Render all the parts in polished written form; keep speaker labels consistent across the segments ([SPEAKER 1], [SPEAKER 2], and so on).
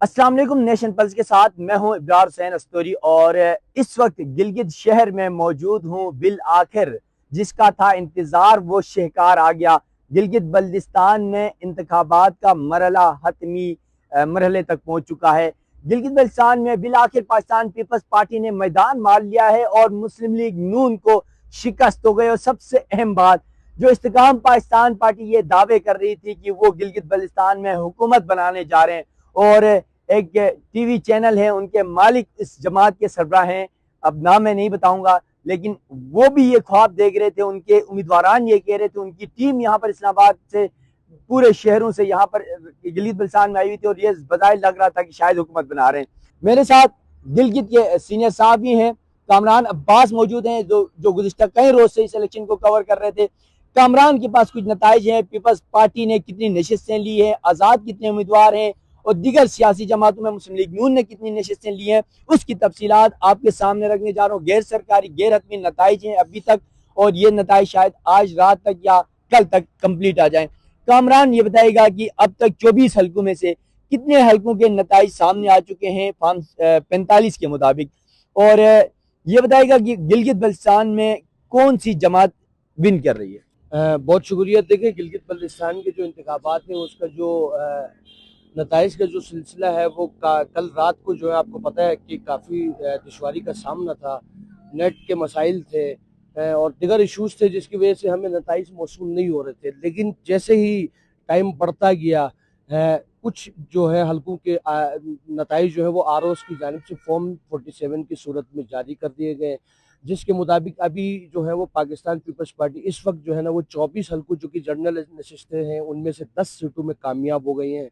[SPEAKER 1] अस्सलाम वालेकुम। Nation pulse के साथ मैं हूं इब्रार हुसैन अस्तोरी और इस वक्त गिलगित शहर में मौजूद हूं। बिल आखिर जिसका था इंतजार वो शहकार आ गया। गिलगित बल्दिस्तान में इंतखाबात का मरहला हतमी मरहले तक पहुंच चुका है। गिलगित बल्दिस्तान में बिल आखिर पाकिस्तान पीपल्स पार्टी ने मैदान मार लिया है और मुस्लिम लीग नून को शिकस्त हो गई। और सबसे अहम बात, जो इस्तेकाम पाकिस्तान पार्टी ये दावे कर रही थी कि वो गिलगित बल्दिस्तान में हुकूमत बनाने जा रहे हैं, और एक टीवी चैनल है, उनके मालिक इस जमात के सरबराह हैं, अब नाम मैं नहीं बताऊंगा, लेकिन वो भी ये ख्वाब देख रहे थे, उनके उम्मीदवारान ये कह रहे थे, उनकी टीम यहाँ पर इस्लामाबाद से पूरे शहरों से यहाँ पर गिलगित बल्तिस्तान में आई हुई थी और ये बजाय लग रहा था कि शायद हुकूमत बना रहे हैं। मेरे साथ गिलगित के सीनियर साहब भी हैं, कामरान अब्बास मौजूद हैं, जो गुज़िश्ता कई रोज से इस इलेक्शन को कवर कर रहे थे। कामरान के पास कुछ नताइज हैं, पीपल्स पार्टी ने कितनी नशिस्तें ली हैं, आज़ाद कितने उम्मीदवार हैं और दीगर सियासी जमातों में मुस्लिम लीग नून ने कितनी नशिस्तें ली हैं, उसकी तफसीलात आपके सामने रखने जा रहा हूँ। गैर सरकारी गैर हतमी नताइज हैं अभी तक, और ये नताइज शायद आज रात तक या कल तक कंप्लीट आ जाए। कामरान ये बताएगा कि अब तक 24 हल्कों में से कितने हल्कों के नताइज सामने आ चुके हैं फॉर्म 45 के मुताबिक, और ये बताएगा कि गिलगित बल्तिस्तान में कौन सी जमात विन कर रही है।
[SPEAKER 2] बहुत शुक्रिया। देखिए, गिलगित बल्तिस्तान के जो इंतखाबात हैं उसका जो नताइज का जो सिलसिला है वो कल रात को जो है आपको पता है कि काफ़ी दुश्वारी का सामना था, नेट के मसाइल थे और दिगर इशूज़ थे जिसकी वजह से हमें नताइज मौसूल नहीं हो रहे थे। लेकिन जैसे ही टाइम बढ़ता गया कुछ जो है हल्कों के नताइज जो है वो आरओस की जानिब से फॉर्म 47 की सूरत में जारी कर दिए गए, जिसके मुताबिक अभी जो है वो पाकिस्तान पीपल्स पार्टी इस वक्त जो है ना वो 24 हल्कों जो कि जनरल नशिस्तें हैं उनमें से 10 सीटों में कामयाब हो गई हैं।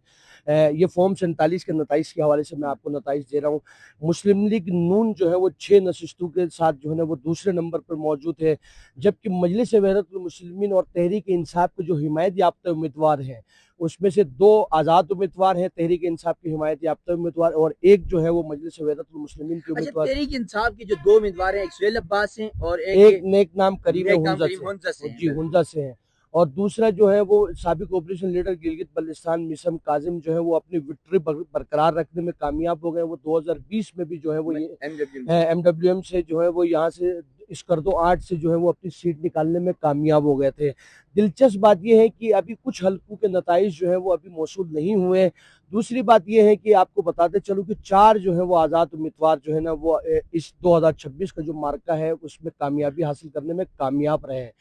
[SPEAKER 2] ये फॉर्म 47 के नताइज के हवाले से मैं आपको नताइज दे रहा हूँ। मुस्लिम लीग नून जो है वो 6 नशिस्तों के साथ जो है ना वो दूसरे नंबर पर मौजूद है, जबकि मजलिस वहदतुल मुस्लिमीन और तहरीक इंसाफ के जो हिमायत याफ्ता उम्मीदवार हैं उसमें से 2 आज़ाद उम्मीदवार हैं, तहरीक इंसाफ की हिमायत याफ्ता उम्मीदवार, और एक जो है वो मजलिस वहदतुल मुस्लिमीन के उम्मीदवार।
[SPEAKER 1] तहरीक इंसाफ के जो 2 उम्मीदवार हैं, एक सुहेल अब्बास हैं और
[SPEAKER 2] एक नेक नाम करीम
[SPEAKER 1] हुंजा से
[SPEAKER 2] जी हुंजा से हैं, और दूसरा जो है वो साबिक ऑपरेशन लीडर गिलगित बल्तिस्तान मिसम काजिम जो है वो अपनी विक्ट्री बरकरार रखने में कामयाब हो गए। वो 2020 में भी जो है वो ये एमडब्ल्यूएम से जो है वो यहाँ से स्कर्दो 8 से जो है वो अपनी सीट निकालने में कामयाब हो गए थे। दिलचस्प बात यह है कि अभी कुछ हल्कों के नताइज जो है वो अभी मौसूल नहीं हुए। दूसरी बात यह है कि आपको बताते चलूँ कि 4 जो है वो आज़ाद उम्मीदवार जो है ना वो इस 2026 का जो मार्का है उसमें कामयाबी हासिल करने में कामयाब रहे हैं।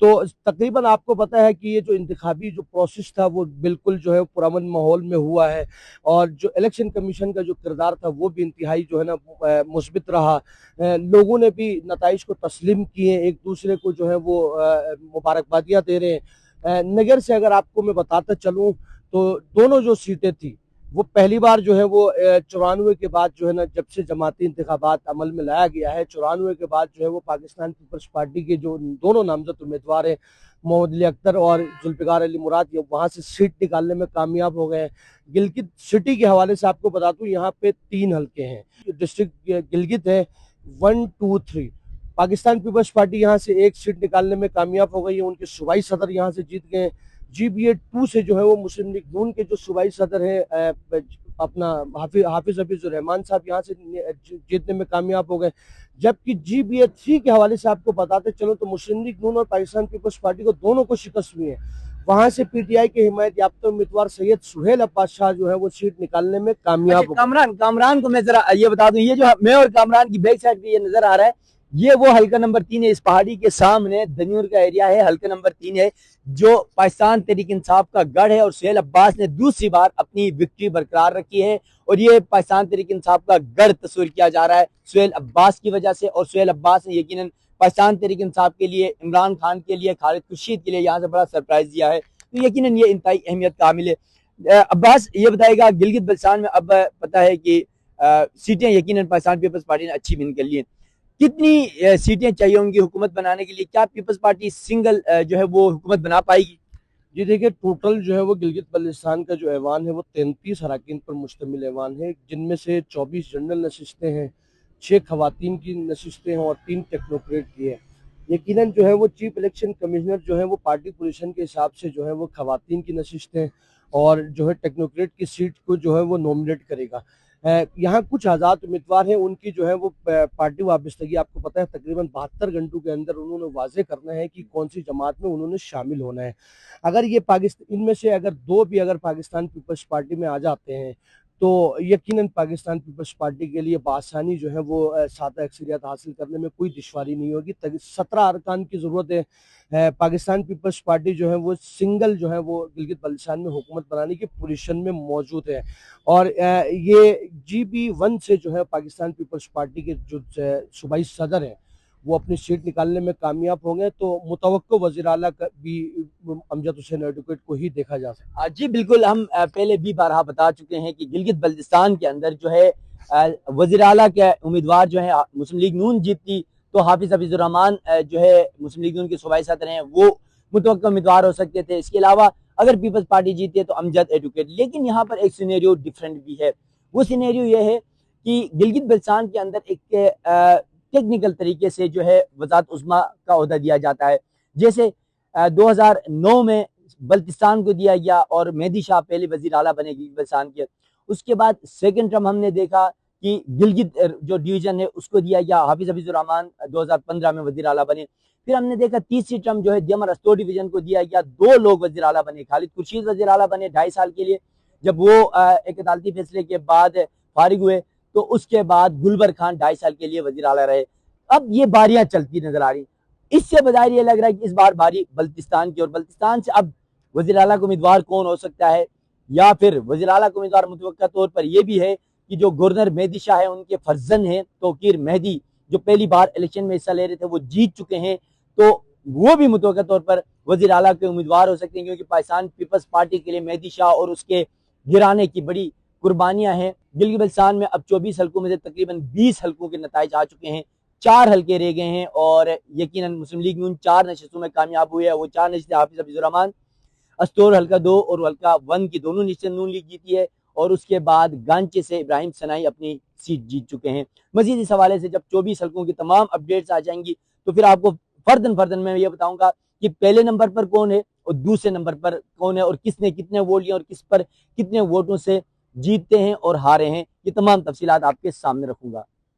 [SPEAKER 2] तो तकरीबन आपको पता है कि ये जो इंतखाबी जो प्रोसेस था वो बिल्कुल जो है पुरअमन माहौल में हुआ है, और जो इलेक्शन कमीशन का जो किरदार था वो भी इंतहाई जो है ना मुस्बित रहा। लोगों ने भी नताइज को तस्लीम किए, एक दूसरे को जो है वो मुबारकबादियाँ दे रहे हैं। नगर से अगर आपको मैं बताता चलूँ तो दोनों जो सीटें थी वो पहली बार जो है वो 94 के बाद जो है ना जब से जमाती इंतखाबात अमल में लाया गया है, 94 के बाद जो है वो पाकिस्तान पीपल्स पार्टी के जो दोनों नामजद उम्मीदवार हैं मोहम्मद अली अख्तर और जुल्फिकार अली मुराद, ये वहाँ से सीट निकालने में कामयाब हो गए हैं। गिलगित सिटी के हवाले से आपको बता दूँ यहाँ पे 3 हल्के हैं। डिस्ट्रिक्ट गिलगित है 1, 2, 3। पाकिस्तान पीपल्स पार्टी यहाँ से एक सीट निकालने में कामयाब हो गई है, उनके सूबाई सदर यहाँ से जीत गए। GBA 2 से जो है वो मुस्लिम लीग नून के जो सूबाई सदर हैं अपना हाफिज हफीजुर रहमान साहब यहाँ से जीतने में कामयाब हो गए। जबकि GBA 3 के हवाले से आपको बताते चलो तो मुस्लिम लीग नून और पाकिस्तान पीपल्स पार्टी को दोनों को शिकस्त हुई है। वहां से PTI के हिमायत याफ्ता उम्मीदवार सैयद सुहेल अब्बास शाह जो है वो सीट निकालने में कामयाब हो गए।
[SPEAKER 1] कामरान को मैं जरा ये बता दूं, ये जो मैं और कामरान की बैक साइड पे ये नजर आ रहा है, ये वो हल्का नंबर 3 है। इस पहाड़ी के सामने दन्यूर का एरिया है, हल्का नंबर 3 है, जो पाकिस्तान तहरीक इंसाफ का गढ़ है, और सुहेल अब्बास ने दूसरी बार अपनी विक्ट्री बरकरार रखी है, और ये पाकिस्तान तहरीक इंसाफ का गढ़ तस्वीर किया जा रहा है सुहेल अब्बास की वजह से। और सुहेल अब्बास ने यकीनन पाकिस्तान तहरीक इंसाफ के लिए, इमरान खान के लिए, खालिद खुर्शीद के लिए यहाँ से बड़ा सरप्राइज दिया है, तो यकीनन ये इंतहाई अहमियत का हामिल है। अब्बास ये बताएगा, गिलगित बल्तिस्तान में अब पता है कि सीटें यकीनन पाकिस्तान पीपल्स पार्टी ने अच्छी विन कर ली हैं, कितनी सीटें चाहिए होंगी हुकूमत बनाने के लिए? क्या पीपल्स पार्टी सिंगल जो है वो हुकूमत बना पाएगी?
[SPEAKER 2] जी देखिए, टोटल जो है वो गिलगित बल्तिस्तान का जो ऐवान है वो 33 अराकीन पर मुश्तमिल ऐवान है, जिनमें से 24 जनरल नशिस्तें हैं, 6 खवातीन की नशिस्तें हैं और 3 टेक्नोक्रेट की है। यकीनन जो है वो चीफ इलेक्शन कमिश्नर जो है वो पार्टी पोजीशन के हिसाब से जो है वो खवातीन की नशिस्तें और जो है टेक्नोक्रेट की सीट को जो है वो नॉमिनेट करेगा। यहाँ कुछ आज़ाद उम्मीदवार हैं, उनकी जो है वो पार्टी वाबस्तगी आपको पता है तकरीबन 72 घंटों के अंदर उन्होंने वाजे करना है कि कौन सी जमात में उन्होंने शामिल होना है। अगर ये पाकिस्तान, इनमें से अगर 2 भी अगर पाकिस्तान पीपल्स पार्टी में आ जाते हैं तो यकीनन पाकिस्तान पीपल्स पार्टी के लिए बआसानी जो है वो सादा अक्सरियत हासिल करने में कोई दुश्वारी नहीं होगी। 17 अरकान की ज़रूरत है। पाकिस्तान पीपल्स पार्टी जो है वो सिंगल जो है वो गिलगित बल्तिस्तान में हुकूमत बनाने की पोजीशन में मौजूद है। और ये GB1 से जो है पाकिस्तान पीपल्स पार्टी के जो सूबाई सदर हैं वो अपनी सीट निकालने में कामयाब होंगे, तो मुतवक्को वज़ीर आला का भी अमजद हुसैन एडवोकेट को ही देखा जा सकता है।
[SPEAKER 1] जी बिल्कुल, हम पहले भी बारहा बता चुके हैं कि गिलगित बल्तिस्तान के अंदर जो है वज़ीर आला के उम्मीदवार जो है मुस्लिम लीग नून जीतती तो हाफिज हफीजुर रहमान जो है मुस्लिम लीग नून के सूबाई सदर हैं वो मुतवक्किल उम्मीदवार हो सकते थे। इसके अलावा अगर पीपल्स पार्टी जीती है तो अमजद एडवोकेट। लेकिन यहाँ पर एक सिनेरियो डिफरेंट भी है। वो सिनेरियो ये है कि गिलगित बल्तिस्तान के अंदर एक टेक्निकल तरीके से जो है वज़ारत उज़्मा का ओहदा दिया जाता है। जैसे 2009 में बल्तिस्तान को दिया गया और मेहदी शाह पहले वज़ीर आला बने गिलगित बल्तिस्तान के। उसके बाद सेकंड टर्म हमने देखा कि गिलगित जो डिवीजन है उसको दिया गया, हाफिज हफीजुर रहमान 2015 में वज़ीर आला बने। फिर हमने देखा तीसरी टर्म जो है दियमर अस्तोर डिवीजन को दिया गया, 2 लोग वज़ीर आला बने। खालिद खुर्शीद वज़ीर आला बने 2.5 साल के लिए, जब वो एक अदालती फैसले के बाद फारिग हुए तो उसके बाद गुलबर खान 2.5 साल के लिए वज़ीर आला रहे। अब ये बारियां चलती नजर आ रही। इससे बजाय ये लग रहा है कि इस बार बारी बल्तिस्तान की, और बल्तिस्तान से अब वज़ीर आला का उम्मीदवार कौन हो सकता है, या फिर वज़ीर आला का उम्मीदवार मुतवक्का तौर पर यह भी है कि जो गवर्नर मेहदी शाह है उनके फर्जन हैं तौकीर मेहदी, जो पहली बार इलेक्शन में हिस्सा ले रहे थे वो जीत चुके हैं, तो वो भी मुतवक्का तौर पर वज़ीर आला के उम्मीदवार हो सकते हैं। क्योंकि पाकिस्तान पीपल्स पार्टी के लिए मेहदी शाह और उसके गिराने की बड़ी कुर्बानियां हैं। गिलगित बल्तिस्तान में अब 24 हल्कों में से तकरीबन 20 हल्कों के नताइज आ चुके हैं, 4 हल्के रह गए हैं और यकीनन मुस्लिम लीग नून 4 नशिस्तों में कामयाब हुई है। वो 4 नशिस्तें हाफिज हफीजुर रहमान, अस्तोर हल्का 2 और हल्का 1 की दोनों नशिस्तें नून लीग जीती है, और उसके बाद गांचे से इब्राहिम सनाई अपनी सीट जीत चुके हैं। मजीद इस हवाले से जब 24 हल्कों की तमाम अपडेट्स आ जाएंगी तो फिर आपको फर्दन मैं ये बताऊंगा कि पहले नंबर पर कौन है और दूसरे नंबर पर कौन है और किसने कितने वोट लिए और किस पर कितने वोटों से जीतते हैं और हारे हैं। ये तमाम तफसीलात आपके सामने रखूंगा।